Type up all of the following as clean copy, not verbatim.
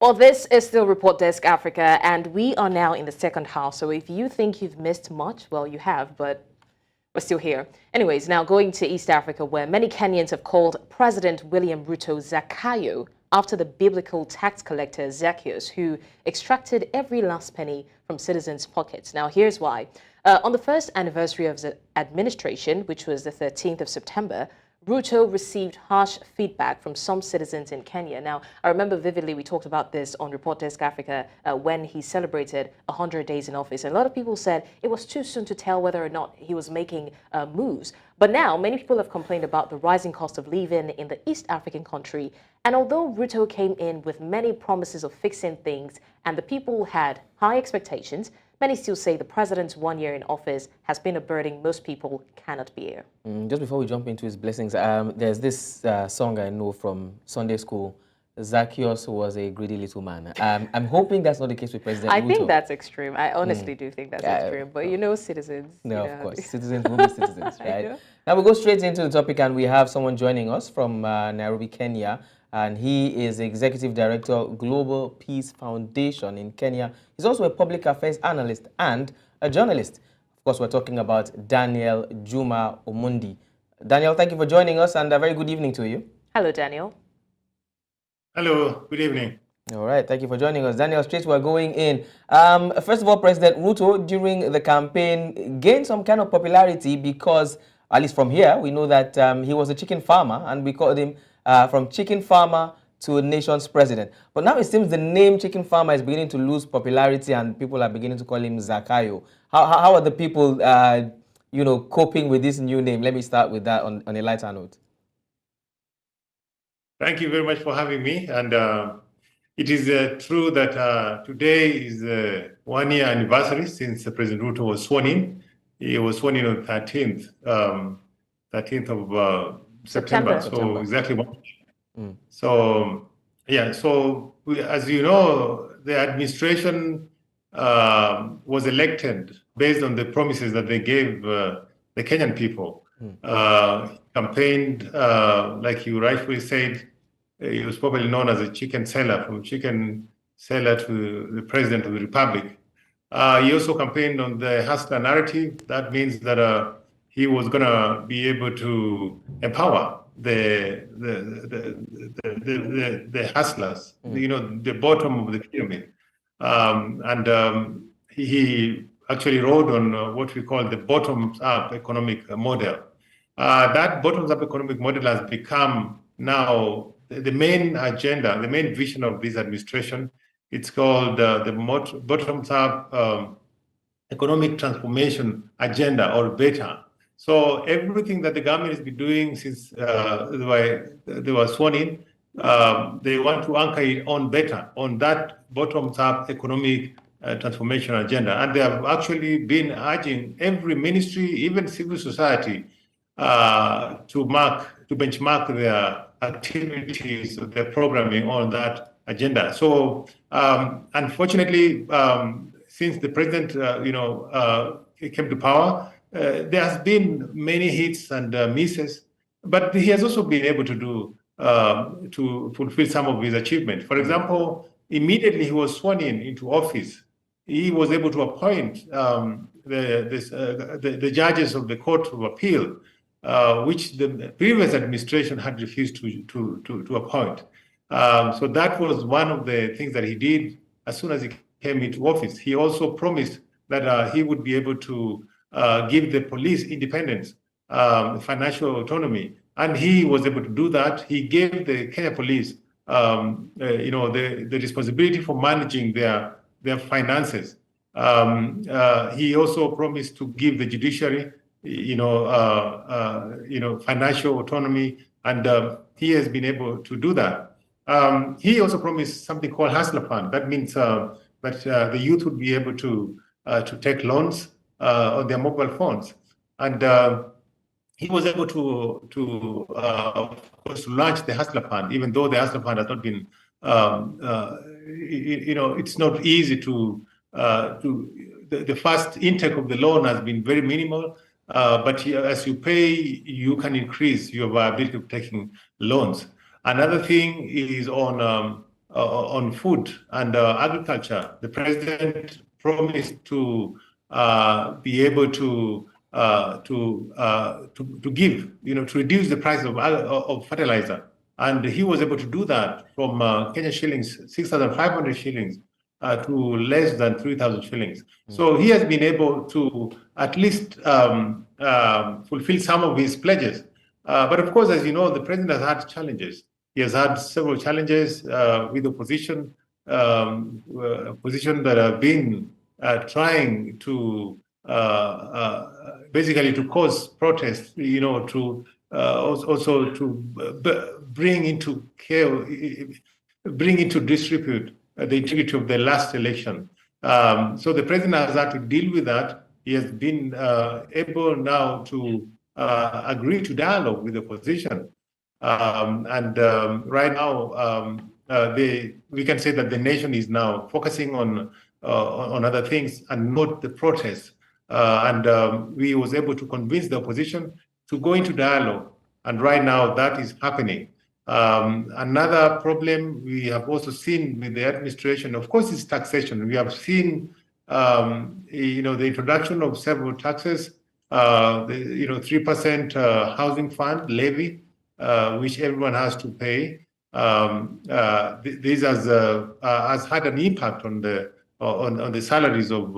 Well, this is still Report Desk Africa, and we are now in the second half. So if you think you've missed much, well, you have, but we're still here. Anyways, now going to East Africa, where many Kenyans have called President William Ruto Zacchaeus after the biblical tax collector Zacchaeus, who extracted every last penny from citizens' pockets. Now, here's why. On the first anniversary of the administration, which was the 13th of September, Ruto received harsh feedback from some citizens in Kenya. Now, I remember vividly we talked about this on Report Desk Africa when he celebrated 100 days in office. And a lot of people said it was too soon to tell whether or not he was making moves. But now, many people have complained about the rising cost of living in the East African country. And although Ruto came in with many promises of fixing things and the people had high expectations, many still say the president's 1 year in office has been a burden most people cannot bear. Just before we jump into his blessings, there's this song I know from Sunday school. Zacchaeus was a greedy little man. I'm hoping that's not the case with President Ruto. I think that's extreme. I honestly do think that's extreme. But you know, citizens. No, of course. Citizens will be citizens, right? Now we go straight into the topic, and we have someone joining us from Nairobi, Kenya. And he is Executive Director, Global Peace Foundation in Kenya. He's also a public affairs analyst and a journalist. Of course, we're talking about Daniel Juma Omondi. Daniel, thank you for joining us, and a very good evening to you. Hello, Daniel. Hello, good evening. All right, thank you for joining us. Daniel, straight we're going in. First of all, President Ruto, during the campaign, gained some kind of popularity because, at least from here, we know that he was a chicken farmer, and we called him from chicken farmer to a nation's president. But now it seems the name chicken farmer is beginning to lose popularity and people are beginning to call him Zacchaeus. How are the people, coping with this new name? Let me start with that on a lighter note. Thank you very much for having me. And it is true that today is the 1 year anniversary since President Ruto was sworn in. He was sworn in on 13th of September. So exactly 1 year. So yeah, so as you know, the administration was elected based on the promises that they gave the Kenyan people. Campaigned, like you rightfully said, he was probably known as a chicken seller, from chicken seller to the president of the republic. He also campaigned on the hustler narrative. That means that he was going to be able to empower the hustlers, the bottom of the pyramid. He actually rode on what we call the bottoms-up economic model. That bottoms-up economic model has become now the main agenda, the main vision of this administration. It's called the bottoms-up economic transformation agenda, or BETA. So everything that the government has been doing since they were sworn in, they want to anchor it on BETA, on that bottoms-up economic transformation agenda. And they have actually been urging every ministry, even civil society, to benchmark their activities, their programming on that agenda. So unfortunately, since the president came to power, there has been many hits and misses, but he has also been able to do to fulfill some of his achievements. For example, immediately he was sworn into office, he was able to appoint the judges of the Court of Appeal, which the previous administration had refused to appoint. So that was one of the things that he did as soon as he came into office. He also promised that he would be able to give the police independence, financial autonomy, and he was able to do that. He gave the Kenya police, the responsibility for managing their finances. He also promised to give the judiciary, financial autonomy, and he has been able to do that. He also promised something called Hustler Fund. That means that the youth would be able to take loans on their mobile phones, and he was able to of course launch the Hustler Fund, even though the Hustler Fund has not been, it's not easy to the first intake of the loan has been very minimal, but as you pay, you can increase your viability of taking loans. Another thing is on on food and agriculture. The president promised to be able to give, to reduce the price of fertilizer, and he was able to do that from Kenyan shillings, 6,500 shillings, to less than 3,000 shillings. So he has been able to at least fulfill some of his pledges. But of course, as you know, the president has had challenges. He has had several challenges with opposition, opposition that have been trying to basically to cause protests, to also to bring into chaos, bring into disrepute the integrity of the last election. So the president has had to deal with that. He has been able now to agree to dialogue with the opposition. Right now, we can say that the nation is now focusing on other things and not the protests. We was able to convince the opposition to go into dialogue. And right now that is happening. Another problem we have also seen with the administration, of course, is taxation. We have seen, the introduction of several taxes, the 3% housing fund levy, which everyone has to pay. This has had an impact on the salaries of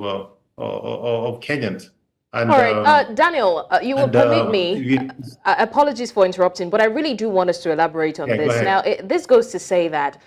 Kenyans. And, all right, Daniel, you will permit me, apologies for interrupting, but I really do want us to elaborate on this. Now, this goes to say that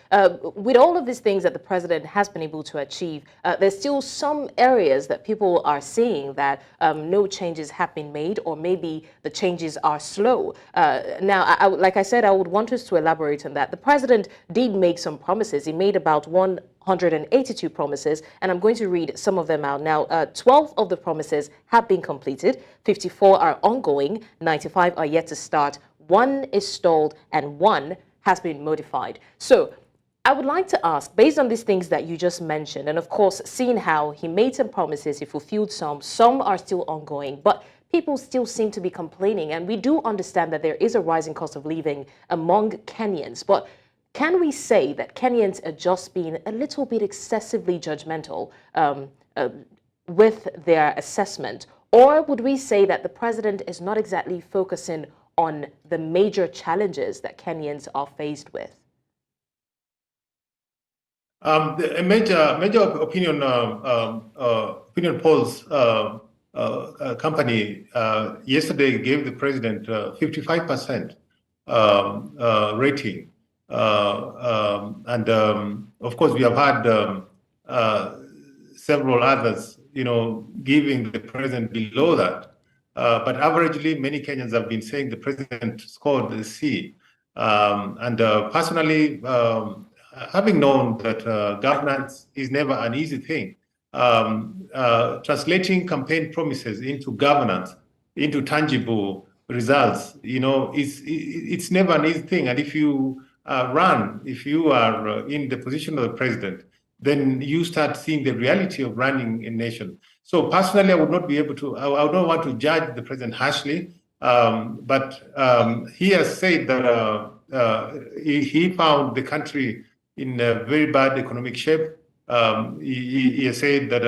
with all of these things that the president has been able to achieve, there's still some areas that people are seeing that no changes have been made, or maybe the changes are slow. Now, like I said, I would want us to elaborate on that. The president did make some promises. He made about 182 promises, and I'm going to read some of them out now. 12 of the promises have been completed, 54 are ongoing, 95 are yet to start, 1 is stalled, and 1 has been modified. So I would like to ask, based on these things that you just mentioned, and of course, seeing how he made some promises, he fulfilled some are still ongoing, but people still seem to be complaining, and we do understand that there is a rising cost of living among Kenyans, but can we say that Kenyans are just being a little bit excessively judgmental with their assessment? Or would we say that the president is not exactly focusing on the major challenges that Kenyans are faced with? A major opinion polls company yesterday gave the president 55% rating. Of course, we have had several others, giving the president below that. But averagely, many Kenyans have been saying the president scored a C. Personally, having known that governance is never an easy thing, translating campaign promises into governance, into tangible results, it's never an easy thing. And if you if you are in the position of the president, then you start seeing the reality of running a nation. So personally, I would not be able to, I would not want to judge the president harshly, but he has said that he found the country in a very bad economic shape. He has said that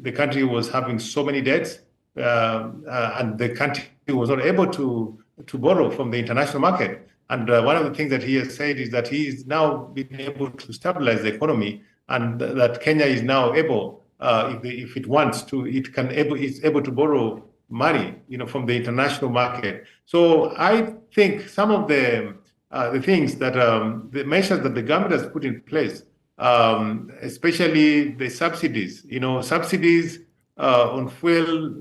the country was having so many debts, and the country was not able to borrow from the international market. And one of the things that he has said is that he is now been able to stabilize the economy, and that Kenya is now able, if it wants to, it's able to borrow money, from the international market. So I think some of the things that the measures that the government has put in place, especially the subsidies, subsidies on fuel,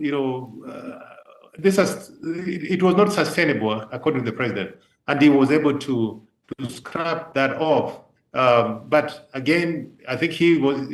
it was not sustainable according to the president, and he was able to scrap that off. But again, I think he was,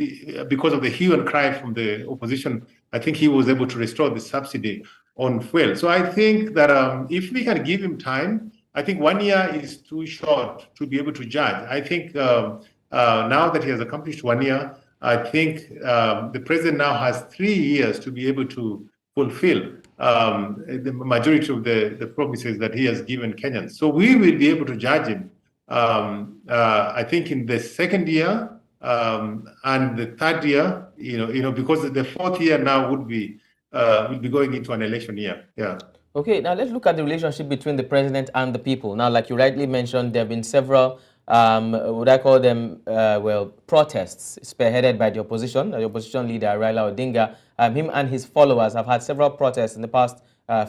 because of the hue and cry from the opposition, I think he was able to restore the subsidy on fuel. So I think that if we can give him time, I think 1 year is too short to be able to judge. I think now that he has accomplished 1 year, I think the president now has 3 years to be able to fulfill the majority of the promises that he has given Kenyans. So we will be able to judge him I think in the second year and the third year, because the fourth year now would be going into an election year. Yeah. Okay, now let's look at the relationship between the president and the people. Now, like you rightly mentioned, there have been several, would I call them, protests spearheaded by the opposition leader, Raila Odinga. Him and his followers have had several protests in the past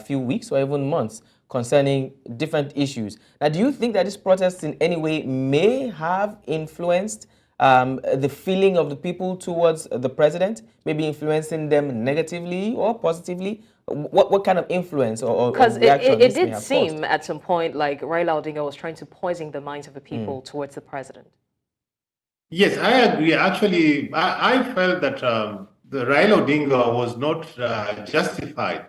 few weeks or even months concerning different issues. Now, do you think that these protests in any way may have influenced the feeling of the people towards the president, maybe influencing them negatively or positively? What kind of influence or Because reaction it this may did have seem caused? at some point like Raila Odinga was trying to poison the minds of the people towards the president. Yes, I agree. Actually, I felt that the Raila Odinga was not justified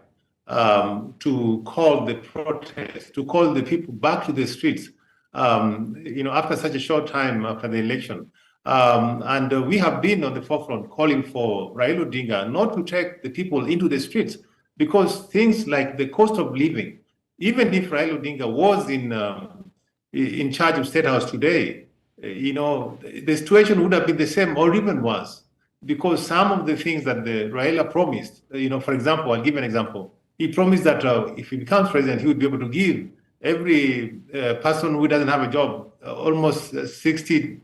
to call the protest, to call the people back to the streets, after such a short time after the election. And we have been on the forefront calling for Raila Odinga not to take the people into the streets, because things like the cost of living, even if Raila Odinga was in charge of State House today, the situation would have been the same or even worse, because some of the things that the Raila promised, for example, I'll give an example. He promised that if he becomes president, he would be able to give every person who doesn't have a job almost $60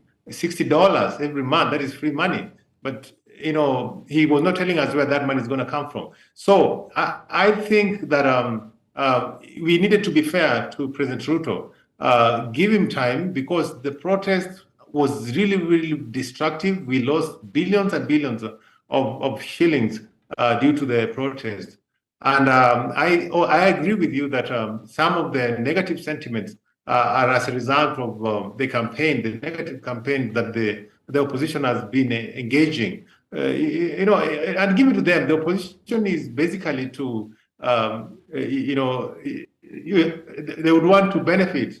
every month. That is free money. But he was not telling us where that money is going to come from. So I think that we needed to be fair to President Ruto. Give him time, because the protest was really, really destructive. We lost billions and billions of shillings due to the protest. And I agree with you that some of the negative sentiments are as a result of the negative campaign that the opposition has been engaging. And give it to them. The opposition is basically to, they would want to benefit,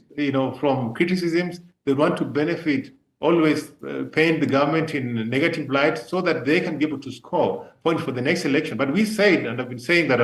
from criticisms. They want to benefit, always paint the government in a negative light so that they can be able to score points for the next election. But we said, and I've been saying that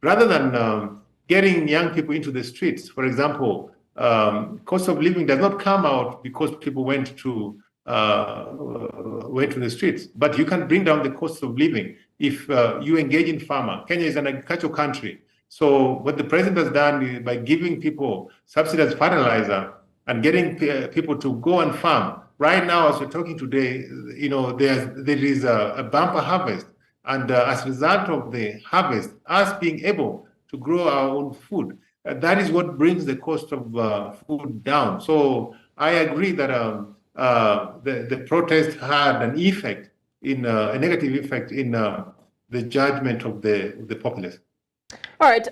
rather than getting young people into the streets, for example, cost of living does not come out because people went to the streets, but you can bring down the cost of living if you engage in farmer. Kenya is an agricultural country. So what the president has done is, by giving people subsidized fertilizer and getting people to go and farm. Right now, as we're talking today, there is a bumper harvest. And as a result of the harvest, us being able to grow our own food, that is what brings the cost of food down. So I agree that the protest had an effect, a negative effect in the judgment of the populace. All right,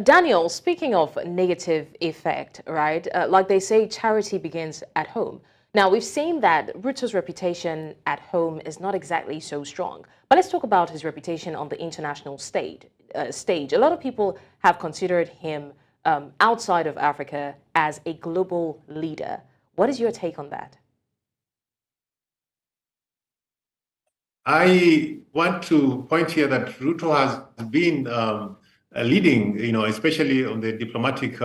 Daniel, speaking of negative effect, right, like they say, charity begins at home. Now, we've seen that Ruto's reputation at home is not exactly so strong. But let's talk about his reputation on the international stage. A lot of people have considered him outside of Africa as a global leader. What is your take on that? I want to point here that Ruto has been leading, especially on the diplomatic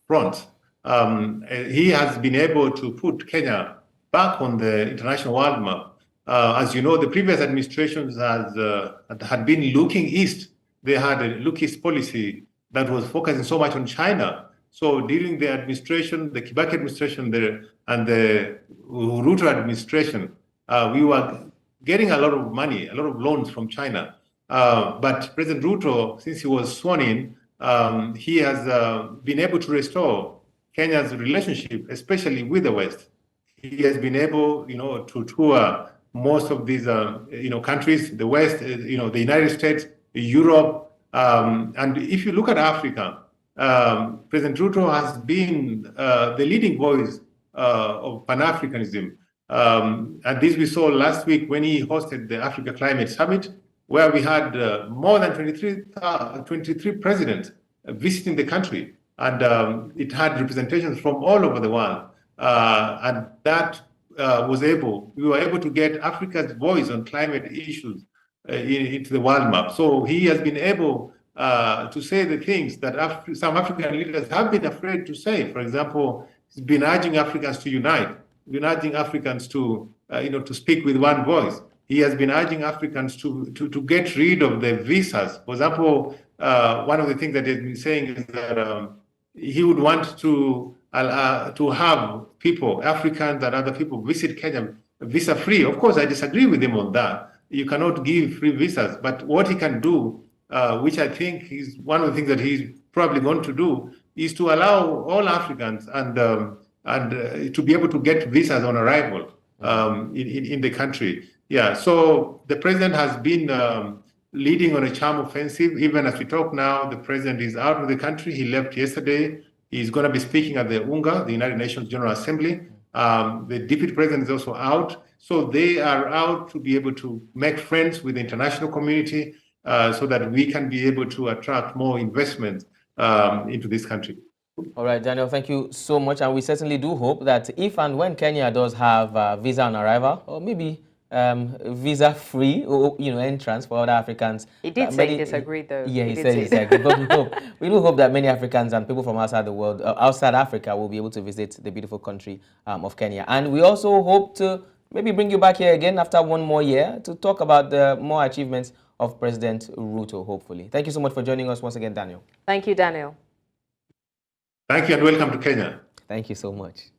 front. He has been able to put Kenya back on the international world map. As you know, the previous administrations had been looking east. They had a look east policy that was focusing so much on China. So during the administration, the Kibaki administration and the Ruto administration, we were getting a lot of money, a lot of loans from China. But President Ruto, since he was sworn in, he has been able to restore Kenya's relationship, especially with the West. He has been able, to tour most of these, countries, the West, the United States, Europe. And if you look at Africa, President Ruto has been the leading voice of Pan-Africanism. And this we saw last week when he hosted the Africa Climate Summit, where we had more than 23 presidents visiting the country. And it had representations from all over the world. And that we were able to get Africa's voice on climate issues into the world map. So he has been able to say the things that some African leaders have been afraid to say. For example, He's been urging Africans to unite, been urging Africans to, to speak with one voice. He has been urging Africans to get rid of the visas. For example, one of the things that he's been saying is that he would want to have people, Africans and other people, visit Kenya visa-free. Of course, I disagree with him on that. You cannot give free visas, but what he can do, which I think is one of the things that he's probably going to do, is to allow all Africans and to be able to get visas on arrival in the country. Yeah, so the president has been leading on a charm offensive. Even as we talk now, the president is out of the country. He left yesterday. He's going to be speaking at the UNGA, the United Nations General Assembly. The deputy president is also out. So they are out to be able to make friends with the international community so that we can be able to attract more investment into this country. All right, Daniel, thank you so much. And we certainly do hope that if and when Kenya does have visa on arrival, or maybe visa-free, entrance for other Africans. He did say he disagreed, though. Yeah, he said he disagreed. But we do hope that many Africans and people from outside the world, outside Africa, will be able to visit the beautiful country of Kenya. And we also hope to maybe bring you back here again after one more year to talk about the more achievements of President Ruto, hopefully. Thank you so much for joining us once again, Daniel. Thank you, Daniel. Thank you and welcome to Kenya. Thank you so much.